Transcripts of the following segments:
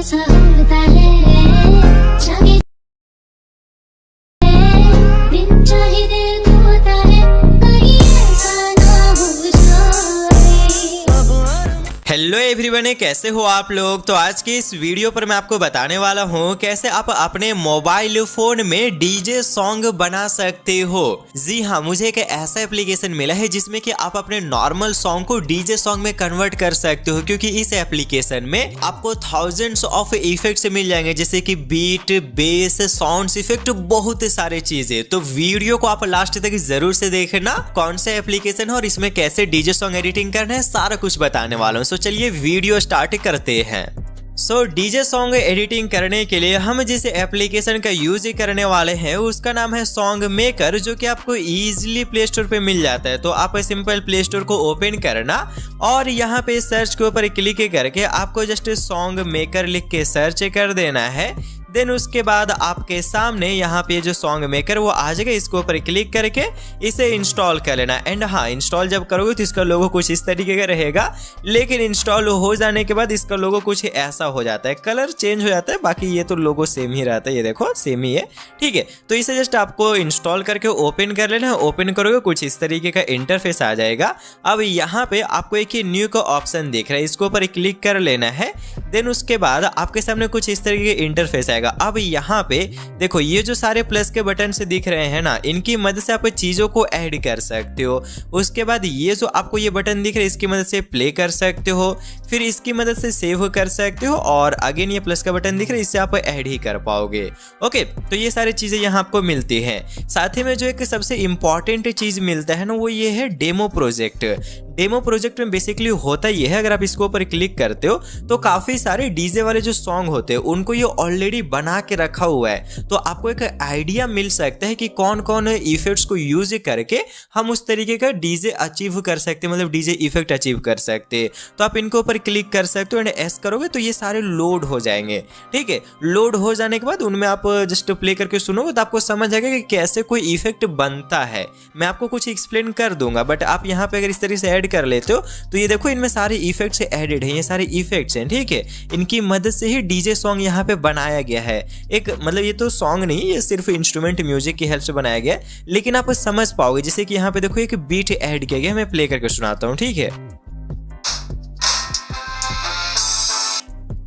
ऐसा होता है, चाहे दिन चाहे दिल होता है, कहीं ऐसा ना हो जाए। हेलो एवरीवन, कैसे हो आप लोग। तो आज के इस वीडियो पर मैं आपको बताने वाला हूँ कैसे आप अपने मोबाइल फोन में डीजे सॉन्ग बना सकते हो। जी हाँ, मुझे एक ऐसा एप्लीकेशन मिला है जिसमें कि आप अपने नॉर्मल सॉन्ग को डीजे सॉन्ग में कन्वर्ट कर सकते हो, क्योंकि इस एप्लीकेशन में आपको थाउजेंड्स ऑफ इफेक्ट्स मिल जाएंगे, जैसे कि बीट, बेस, साउंड इफेक्ट, बहुत सारे चीजें। तो वीडियो को आप लास्ट तक जरूर से देखना, कौन सा एप्लीकेशन है और इसमें कैसे डीजे सॉन्ग एडिटिंग करना है, सारा कुछ बताने वाला हूँ। सो चलिए वीडियो स्टार्ट करते हैं। सो डीजे सॉन्ग एडिटिंग करने के लिए हम जिस एप्लीकेशन का यूज करने वाले हैं उसका नाम है सॉन्ग मेकर, जो कि आपको इजीली प्ले स्टोर पे मिल जाता है। तो आप सिंपल प्ले स्टोर को ओपन करना और यहाँ पे सर्च के ऊपर क्लिक करके आपको जस्ट सॉन्ग मेकर लिख के सर्च कर देना है। देन उसके बाद आपके सामने यहाँ पे जो सॉन्ग मेकर वो आ जाएगा, इसके ऊपर क्लिक करके इसे इंस्टॉल कर लेना। एंड हाँ, इंस्टॉल जब करोगे तो इसका लोगो कुछ इस तरीके का रहेगा, लेकिन इंस्टॉल हो जाने के बाद इसका लोगो कुछ ऐसा हो जाता है, कलर चेंज हो जाता है, बाकी ये तो लोगो सेम ही रहता है। ये देखो सेम ही है, ठीक है। तो इसे जस्ट आपको इंस्टॉल करके ओपन कर लेना है। ओपन करोगे कुछ इस तरीके का इंटरफेस आ जाएगा। अब यहाँ पे आपको एक ही न्यू का ऑप्शन दिख रहा है, इसके ऊपर क्लिक कर लेना है। देन उसके बाद आपके सामने कुछ इस तरीके का इंटरफेस आएगा। अब यहाँ पे देखो, ये जो सारे प्लस के बटन से दिख रहे हैं ना, इनकी मदद से आप चीजों को ऐड कर सकते हो। उसके बाद ये जो आपको ये बटन दिख रहा है, इसकी मदद से प्ले कर सकते हो, फिर इसकी मदद से सेव कर सकते हो, और अगेन ये प्लस का बटन दिख रहा है, इससे आप ऐड ही कर पाओगे। ओके, तो ये सारी चीजें यहाँ आपको मिलती हैं। साथ ही में जो एक सबसे इंपॉर्टेंट चीज मिलता है ना, वो ये है डेमो प्रोजेक्ट। डेमो प्रोजेक्ट में बेसिकली होता ये है, अगर आप इसके ऊपर क्लिक करते हो तो काफी सारे डीजे वाले जो सॉन्ग होते हैं उनको ये ऑलरेडी बना के रखा हुआ है। तो आपको एक आइडिया मिल सकता है कि कौन कौन इफेक्ट्स को यूज करके हम उस तरीके का डीजे अचीव कर सकते हैं, मतलब डीजे इफेक्ट अचीव कर सकते हैं। तो आप इनके ऊपर क्लिक कर सकते हो एंड एस करोगे तो ये सारे लोड हो जाएंगे, ठीक है। लोड हो जाने के बाद उनमें आप जस्ट प्ले करके सुनोगे तो आपको समझ आएगा कि कैसे कोई इफेक्ट बनता है। मैं आपको कुछ एक्सप्लेन कर दूंगा, बट आप यहाँ पे अगर इस तरीके से ऐड कर लेते हो तो ये देखो, इनमें सारे इफेक्ट्स एडेड हैं, ये सारे इफेक्ट्स हैं, ठीक है। इनकी मदद से ही डीजे सॉन्ग यहाँ पे बनाया गया है। एक मतलब ये तो सॉन्ग नहीं, ये सिर्फ इंस्ट्रूमेंट म्यूजिक की हेल्प से बनाया गया है, लेकिन आप समझ पाओगे। जैसे कि यहाँ पे देखो एक बीट ऐड किया गया, मैं प्ले करके सुनाता हूँ, ठीक है,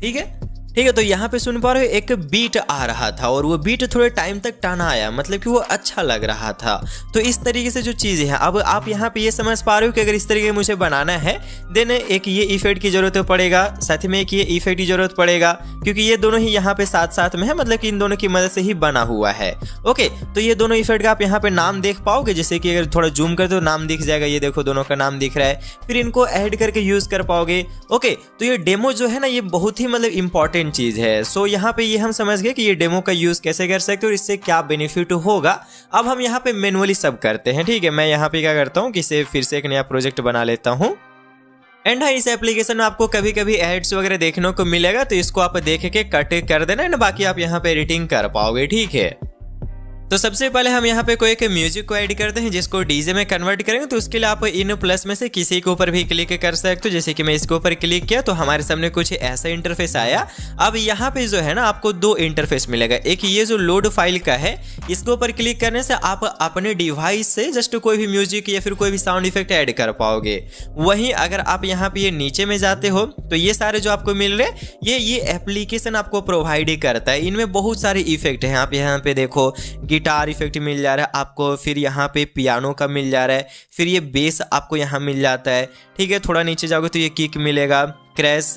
ठीक है, ठीक है। तो यहाँ पे सुन पा रहे हो एक बीट आ रहा था और वो बीट थोड़े टाइम तक टाना आया, मतलब कि वो अच्छा लग रहा था। तो इस तरीके से जो चीज़ें हैं, अब आप यहाँ पे ये समझ पा रहे हो कि अगर इस तरीके से मुझे बनाना है, देन एक ये इफेक्ट की जरूरत पड़ेगा, साथ में एक ये इफेक्ट की जरूरत पड़ेगा, क्योंकि ये दोनों ही यहाँ पे साथ साथ में है, मतलब कि इन दोनों की मदद से ही बना हुआ है। ओके, तो ये दोनों इफेक्ट का आप यहाँ पे नाम देख पाओगे, जैसे कि अगर थोड़ा जूम करते हो नाम दिख जाएगा, ये देखो दोनों का नाम दिख रहा है, फिर इनको ऐड करके यूज कर पाओगे। ओके, तो ये डेमो जो है ना, ये बहुत ही मतलब इंपॉर्टेंट चीज है। सो यहाँ पे ये हम समझ गए कि ये डेमो का यूज कैसे कर सकते हो और इससे क्या बेनिफिट होगा। अब हम यहाँ पे मैनुअली सब करते हैं, ठीक है। मैं यहाँ पे क्या करता हूँ कि इसे फिर से एक नया प्रोजेक्ट बना लेता हूँ। एंड हाँ, इस एप्लीकेशन में आपको कभी कभी एड्स वगैरह देखने को मिलेगा, तो इसको आप देख के कट कर देना एंड बाकी आप यहाँ पे एडिटिंग कर पाओगे, ठीक है। तो सबसे पहले हम यहाँ पे कोई एक म्यूजिक को ऐड करते हैं जिसको डीजे में कन्वर्ट करेंगे। तो उसके लिए आप इन प्लस में से किसी के ऊपर भी क्लिक कर सकते हो। जैसे कि मैं इसके ऊपर क्लिक किया तो हमारे सामने कुछ ऐसा इंटरफेस आया। अब यहाँ पे जो है ना, आपको दो इंटरफेस मिलेगा। एक ये जो लोड फाइल का है, इसके ऊपर क्लिक करने से आप अपने डिवाइस से जस्ट कोई भी म्यूजिक या फिर कोई भी साउंड इफेक्ट ऐड कर पाओगे। वहीं अगर आप यहाँ पे ये नीचे में जाते हो तो ये सारे जो आपको मिल रहे, ये एप्लीकेशन आपको प्रोवाइड करता है। इनमें बहुत सारे इफेक्ट हैं। आप यहाँ पे देखो, गिटार इफेक्ट मिल जा रहा है आपको, फिर यहाँ पे पियानो का मिल जा रहा है, फिर ये बेस आपको यहाँ मिल जाता है, ठीक है। थोड़ा नीचे जाओगे तो ये किक मिलेगा, क्रैश,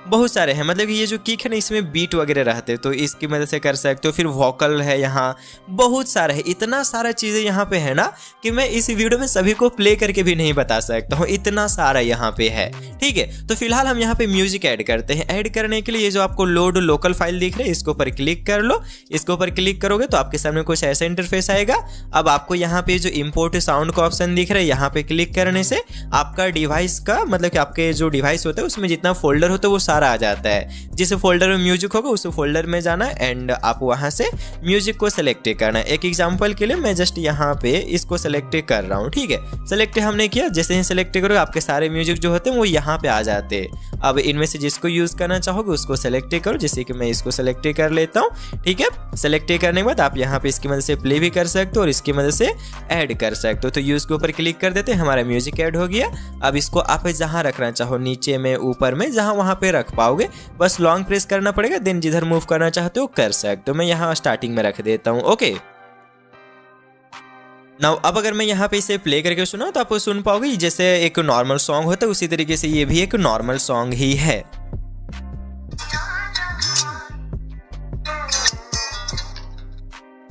बहुत सारे हैं। मतलब कि ये जो किक है ना, इसमें बीट वगैरह रहते हैं, तो इसकी मदद से कर सकते हो। फिर वोकल है, यहाँ बहुत सारा है, इतना सारा चीज़ें यहाँ पे है ना कि मैं इस वीडियो में सभी को प्ले करके भी नहीं बता सकता हूँ, इतना सारा यहाँ पे है, ठीक है। तो फिलहाल हम यहाँ पे म्यूजिक ऐड करते हैं। ऐड करने के लिए ये जो आपको लोड लोकल फाइल दिख रही है, इसके ऊपर क्लिक कर लो। इसके ऊपर क्लिक करोगे तो आपके सामने कुछ ऐसा इंटरफेस आएगा। अब आपको यहाँ पे जो इम्पोर्ट साउंड का ऑप्शन दिख रहा है, यहाँ पे क्लिक करने से आपका डिवाइस का, मतलब कि आपके जो डिवाइस होता है उसमें जितना जितना फोल्डर होता है वो सारा आ जाता है। जिस फोल्डर में म्यूजिक होगा उस फोल्डर में जाना एंड आप वहाँ से म्यूजिक को सेलेक्ट करना। एक एग्जांपल के लिए मैं जस्ट यहाँ पे इसको सेलेक्ट कर रहा हूँ, ठीक है। सेलेक्ट हमने किया, जैसे ही सेलेक्ट करोगे आपके सारे म्यूजिक जो होते हैं वो यहाँ पे आ जाते हैं। अब इनमें से जिसको यूज करना चाहोगे उसको सेलेक्ट करो, जैसे कि मैं इसको सेलेक्ट कर लेता हूँ, ठीक है। सेलेक्ट करने के बाद आप यहाँ पे इसकी मदद से प्ले भी कर सकते हो और इसकी मदद से ऐड कर सकते हो। तो यूज के ऊपर क्लिक कर देते हैं, हमारा म्यूजिक ऐड हो गया। अब इसको आप जहाँ रखना चाहो, नीचे में, ऊपर में, जहाँ वहाँ पे रख पाओगे, बस लॉन्ग प्रेस करना पड़ेगा। देन जिधर मूव करना चाहते हो कर सकते हो। मैं यहाँ स्टार्टिंग में रख देता हूँ, ओके। नाउ अब अगर मैं यहाँ पे इसे प्ले करके सुना तो आप सुन पाओगे जैसे एक नॉर्मल सॉन्ग होता है, उसी तरीके से ये भी एक नॉर्मल सॉन्ग ही है।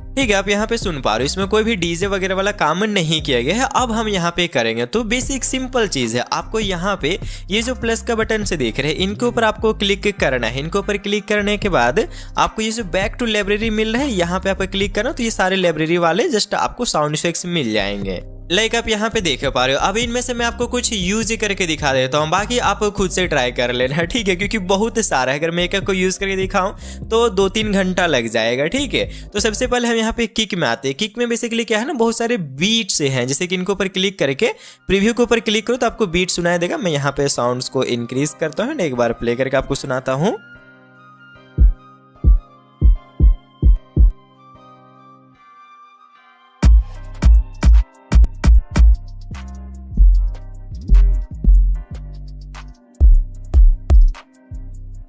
ठीक है, आप यहाँ पे सुन पा रहे हो, इसमें कोई भी डीजे वगैरह वाला काम नहीं किया गया है। अब हम यहाँ पे करेंगे तो बेसिक सिंपल चीज है, आपको यहाँ पे ये जो प्लस का बटन से देख रहे हैं इनके ऊपर आपको क्लिक करना है। इनके ऊपर क्लिक करने के बाद आपको ये जो बैक टू लाइब्रेरी मिल रहा है यहाँ पे आप क्लिक करना तो ये सारे लाइब्रेरी वाले जस्ट आपको साउंड इफेक्ट्स मिल जाएंगे। लाइक आप यहाँ पे देख पा रहे हो। अब इनमें से मैं आपको कुछ यूज करके दिखा देता हूँ, बाकी आप खुद से ट्राई कर लेना, ठीक है, क्योंकि बहुत सारा है। अगर मैं एक को यूज करके दिखाऊं तो 2-3 घंटा लग जाएगा, ठीक है। तो सबसे पहले हम यहाँ पे किक में आते हैं। किक में बेसिकली क्या है ना, बहुत सारे बीट से हैं, जैसे कि इनके ऊपर क्लिक करके प्रीव्यू के ऊपर क्लिक करो तो आपको बीट सुनाई देगा। मैं यहाँ पे साउंड्स को इंक्रीज करता हूँ, एक बार प्ले करके आपको सुनाता हूँ।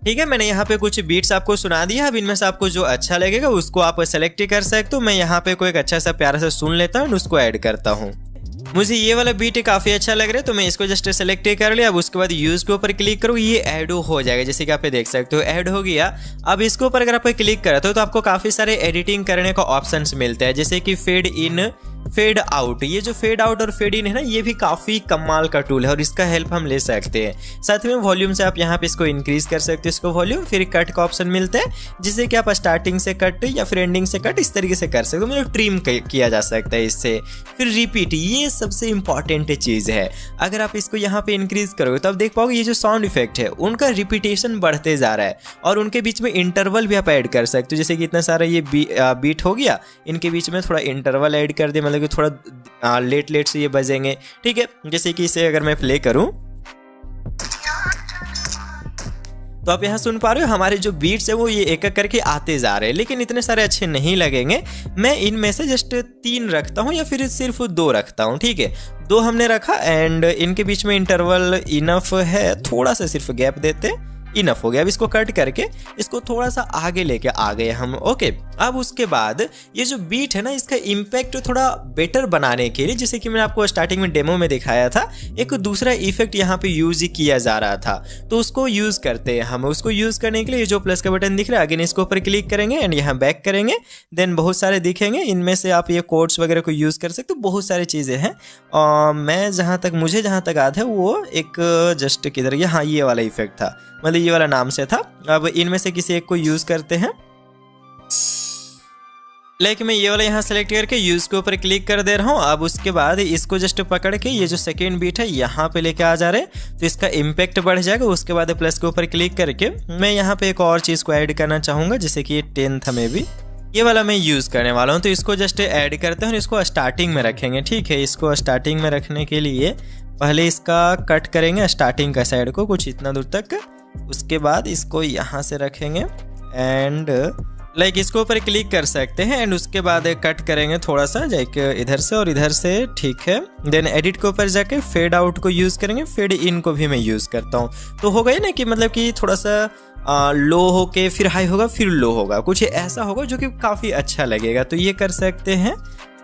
ठीक है, मैंने यहाँ पे कुछ बीट्स आपको सुना दिया। अब इनमें से आपको जो अच्छा लगेगा उसको आप सेलेक्ट कर सकते हो। मैं यहाँ पे कोई एक अच्छा सा प्यारा सा सुन लेता हूँ, उसको ऐड करता हूँ। मुझे ये वाला बीट काफी अच्छा लग रहा है तो मैं इसको जस्ट सेलेक्ट कर लिया। अब उसके बाद यूज के ऊपर क्लिक करो, ये ऐड हो जाएगा, जैसे कि आप देख सकते हो ऐड हो गया। अब इसके ऊपर अगर आप क्लिक करते हो तो आपको काफी सारे एडिटिंग करने का ऑप्शंस मिलते हैं, जैसे कि फेड इन, फेड आउट। ये जो फेड आउट और फेड इन है ना, ये भी काफी कमाल का टूल है और इसका हेल्प हम ले सकते हैं। साथ में वॉल्यूम से आप यहाँ पे इसको इंक्रीज कर सकते हो, इसको वॉल्यूम। फिर कट का ऑप्शन मिलता है, जिससे कि आप स्टार्टिंग से कट या फिर एंडिंग से कट इस तरीके से कर सकते हो, मतलब ट्रिम किया जा सकता है इससे। फिर रिपीट, ये सबसे इंपॉर्टेंट चीज है। अगर आप इसको यहाँ पे इंक्रीज करोगे तो आप देख पाओगे ये जो साउंड इफेक्ट है उनका रिपीटेशन बढ़ते जा रहा है और उनके बीच में इंटरवल भी आप ऐड कर सकते हो। जैसे कि इतना सारा ये बीट हो गया, इनके बीच में थोड़ा इंटरवल ऐड कर दिया, मतलब कि थोड़ा लेट से ये बजेंगे, ठीक है। जैसे कि इसे अगर मैं प्ले करूं तो आप यहाँ सुन पा रहे हो हमारे जो बीट्स है वो ये एक एक करके आते जा रहे हैं, लेकिन इतने सारे अच्छे नहीं लगेंगे। मैं इनमें से जस्ट 3 रखता हूँ या फिर सिर्फ 2 रखता हूँ, ठीक है। 2 हमने रखा एंड इनके बीच में इंटरवल इनफ है, थोड़ा सा सिर्फ गैप देते, इनफ हो गया। अब इसको कट करके इसको थोड़ा सा आगे लेके आ गए हम, ओके। अब उसके बाद ये जो बीट है ना, इसका इम्पैक्ट थोड़ा बेटर बनाने के लिए, जैसे कि मैंने आपको स्टार्टिंग में डेमो में दिखाया था, एक दूसरा इफेक्ट यहाँ पे यूज किया जा रहा था, तो उसको यूज करते हैं हम। उसको यूज करने के लिए जो प्लस का बटन दिख रहा है, अगेन इसके ऊपर क्लिक करेंगे एंड यहाँ बैक करेंगे। देन बहुत सारे दिखेंगे, इनमें से आप ये कोड्स वगैरह को यूज कर सकते हो, बहुत सारी चीजें हैं। मुझे जहाँ तक याद है वो एक जस्ट किधर, यहाँ ये वाला इफेक्ट था, मतलब ये वाला नाम से था। अब इनमें से किसी एक को यूज करते हैं, लाइक मैं ये वाला यहाँ सेलेक्ट करके यूज के ऊपर क्लिक कर दे रहा हूँ। अब उसके बाद इसको जस्ट पकड़ के ये जो सेकेंड बीट है यहाँ पे लेके आ जा रहे हैं, तो इसका इम्पैक्ट बढ़ जाएगा। उसके बाद प्लस के ऊपर क्लिक करके मैं यहाँ पे एक और चीज़ को ऐड करना चाहूँगा, जैसे कि ये 10 था में भी, ये वाला मैं यूज़ करने वाला हूँ। तो इसको जस्ट ऐड करते हैं और इसको स्टार्टिंग में रखेंगे, ठीक है। इसको स्टार्टिंग में रखने के लिए पहले इसका कट करेंगे स्टार्टिंग का साइड को कुछ इतना दूर तक, उसके बाद इसको यहाँ से रखेंगे एंड लाइक इसके ऊपर क्लिक कर सकते हैं एंड उसके बाद कट करेंगे थोड़ा सा जाके इधर से और इधर से, ठीक है। देन एडिट के ऊपर जाके फेड आउट को यूज़ करेंगे, फेड इन को भी मैं यूज़ करता हूँ। तो हो गया ना कि मतलब कि थोड़ा सा लो होके फिर हाई होगा फिर लो होगा, कुछ ऐसा होगा जो कि काफ़ी अच्छा लगेगा। तो ये कर सकते हैं,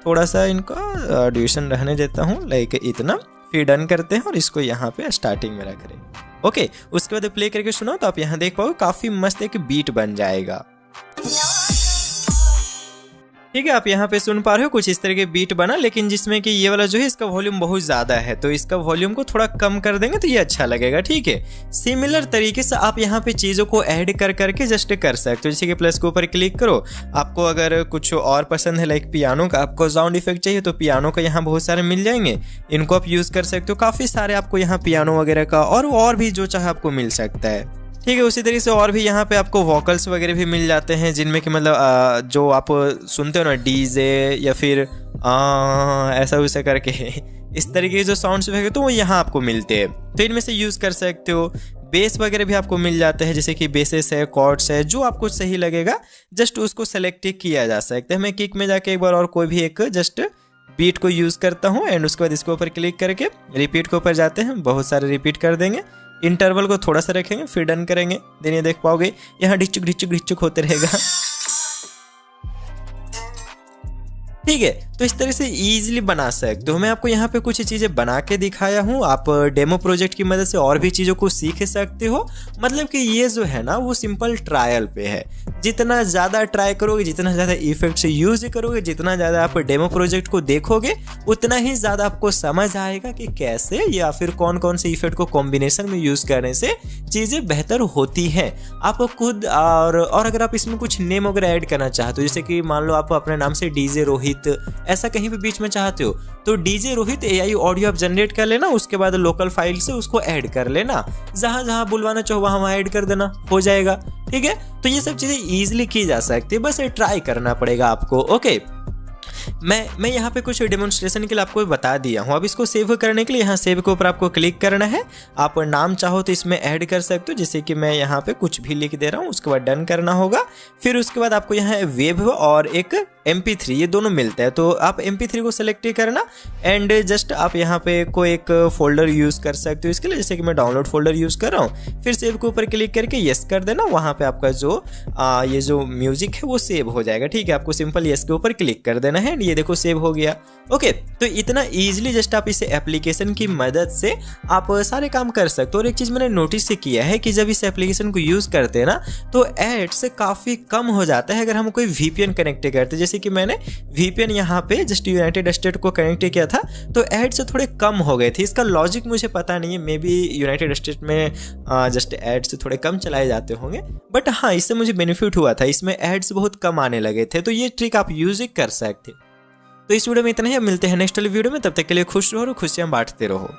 थोड़ा सा इनका ड्यूरेशन रहने देता हूँ, लाइक इतना। फिर डन करते हैं और इसको यहाँ पे स्टार्टिंग में रख रहे हैं, ओके। उसके बाद प्ले करके सुनो तो आप यहाँ देख पाओगे काफ़ी मस्त एक बीट बन जाएगा। ठीक है, आप यहाँ पे सुन पा रहे हो कुछ इस तरह के बीट बना, लेकिन जिसमें कि ये वाला जो है इसका वॉल्यूम बहुत ज़्यादा है, तो इसका वॉल्यूम को थोड़ा कम कर देंगे तो ये अच्छा लगेगा। ठीक है, सिमिलर तरीके से आप यहाँ पे चीज़ों को ऐड कर करके जस्ट कर सकते हो। जैसे कि प्लस के ऊपर क्लिक करो, आपको अगर कुछ और पसंद है लाइक पियानो का, आपको साउंड इफेक्ट चाहिए तो पियानो का यहाँ बहुत सारे मिल जाएंगे, इनको आप यूज़ कर सकते हो। काफ़ी सारे आपको यहाँ पियानो वगैरह का और भी जो चाहे आपको मिल सकता है। ठीक है, उसी तरीके से और भी यहाँ पे आपको वोकल्स वगैरह भी मिल जाते हैं, जिनमें कि मतलब जो आप सुनते हो ना डीजे या फिर ऐसा वैसा करके इस तरीके के जो साउंड्स वगैरह तो वो यहाँ आपको मिलते हैं, तो इनमें से यूज़ कर सकते हो। बेस वगैरह भी आपको मिल जाते हैं, जैसे कि बेसेस है, कॉर्ड्स है, जो आपको सही लगेगा जस्ट उसको सेलेक्ट किया जा सकता है। मैं किक में जाके एक बार और कोई भी एक जस्ट बीट को यूज़ करता हूँ एंड उसके बाद इसके ऊपर क्लिक करके रिपीट के ऊपर जाते हैं, बहुत सारे रिपीट कर देंगे। इंटरवल को थोड़ा सा रखेंगे, फिर डन करेंगे, देन ये देख पाओगे यहाँ ढिचुक ढिचुक ढिचुक होते रहेगा। ठीक है, तो इस तरह से इजीली बना सकते हो। मैं आपको यहाँ पे कुछ चीज़ें बना के दिखाया हूँ, आप डेमो प्रोजेक्ट की मदद से और भी चीज़ों को सीख सकते हो। मतलब कि ये जो है ना वो सिंपल ट्रायल पे है, जितना ज़्यादा ट्राई करोगे, जितना ज़्यादा इफेक्ट से यूज़ करोगे, जितना ज़्यादा आप डेमो प्रोजेक्ट को देखोगे, उतना ही ज़्यादा आपको समझ आएगा कि कैसे या फिर कौन कौन से इफेक्ट को कॉम्बिनेशन में यूज़ करने से चीज़ें बेहतर होती हैं। आप खुद और अगर आप इसमें कुछ नेम वगैरह ऐड करना चाहते हो, जैसे कि मान लो आप अपने नाम से डीजे रोहित ऐसा कहीं भी बीच में चाहते हो, तो डीजे रोहित एआई ऑडियो आप जनरेट कर लेना, उसके बाद लोकल फाइल से उसको ऐड कर लेना, जहां जहां बुलवाना चाहो वहां ऐड कर देना, हो जाएगा। ठीक है, तो ये सब चीजें इजीली की जा सकती है, बस ट्राई करना पड़ेगा आपको। ओके, मैं यहाँ पे कुछ डेमोन्स्ट्रेशन के लिए आपको बता दिया हूँ। अब इसको सेव करने के लिए यहाँ सेव के ऊपर आपको क्लिक करना है। आप नाम चाहो तो इसमें ऐड कर सकते हो, जैसे कि मैं यहाँ पे कुछ भी लिख दे रहा हूँ, उसके बाद डन करना होगा। फिर उसके बाद आपको यहाँ वेब और एक MP3 ये दोनों मिलता है, तो आप MP3 को सेलेक्ट करना एंड जस्ट आप यहाँ पे कोई एक फोल्डर यूज़ कर सकते हो इसके लिए, जैसे कि मैं डाउनलोड फोल्डर यूज़ कर रहा हूँ। फिर सेव के ऊपर क्लिक करके यस कर देना, वहाँ पे आपका जो ये जो म्यूजिक है वो सेव हो जाएगा। ठीक है, आपको सिंपल यस के ऊपर क्लिक कर देना है, ये देखो सेव हो गया। ओके, तो इतना ईजिली जस्ट आप इस एप्लीकेशन की मदद से आप सारे काम कर सकते हो। और एक चीज़ मैंने नोटिस से किया है कि जब इस एप्लीकेशन को यूज़ करते हैं ना तो एड्स काफ़ी कम हो जाता है अगर हम कोई VPN कनेक्ट करते हैं। जैसे कि मैंने VPN यहाँ पे जस्ट यूनाइटेड स्टेट को कनेक्ट किया था तो एड्स थोड़े कम हो गए थे। इसका लॉजिक मुझे पता नहीं है, मे बी यूनाइटेड स्टेट में जस्ट एड्स थोड़े कम चलाए जाते होंगे, बट हाँ इससे मुझे बेनिफिट हुआ था, इसमें एड्स बहुत कम आने लगे थे, तो ये ट्रिक आप यूज कर सकते। तो इस वीडियो में इतना ही, अब मिलते हैं नेक्स्ट वाली वीडियो में, तब तक के लिए खुश रहो और खुशियां बांटते रहो।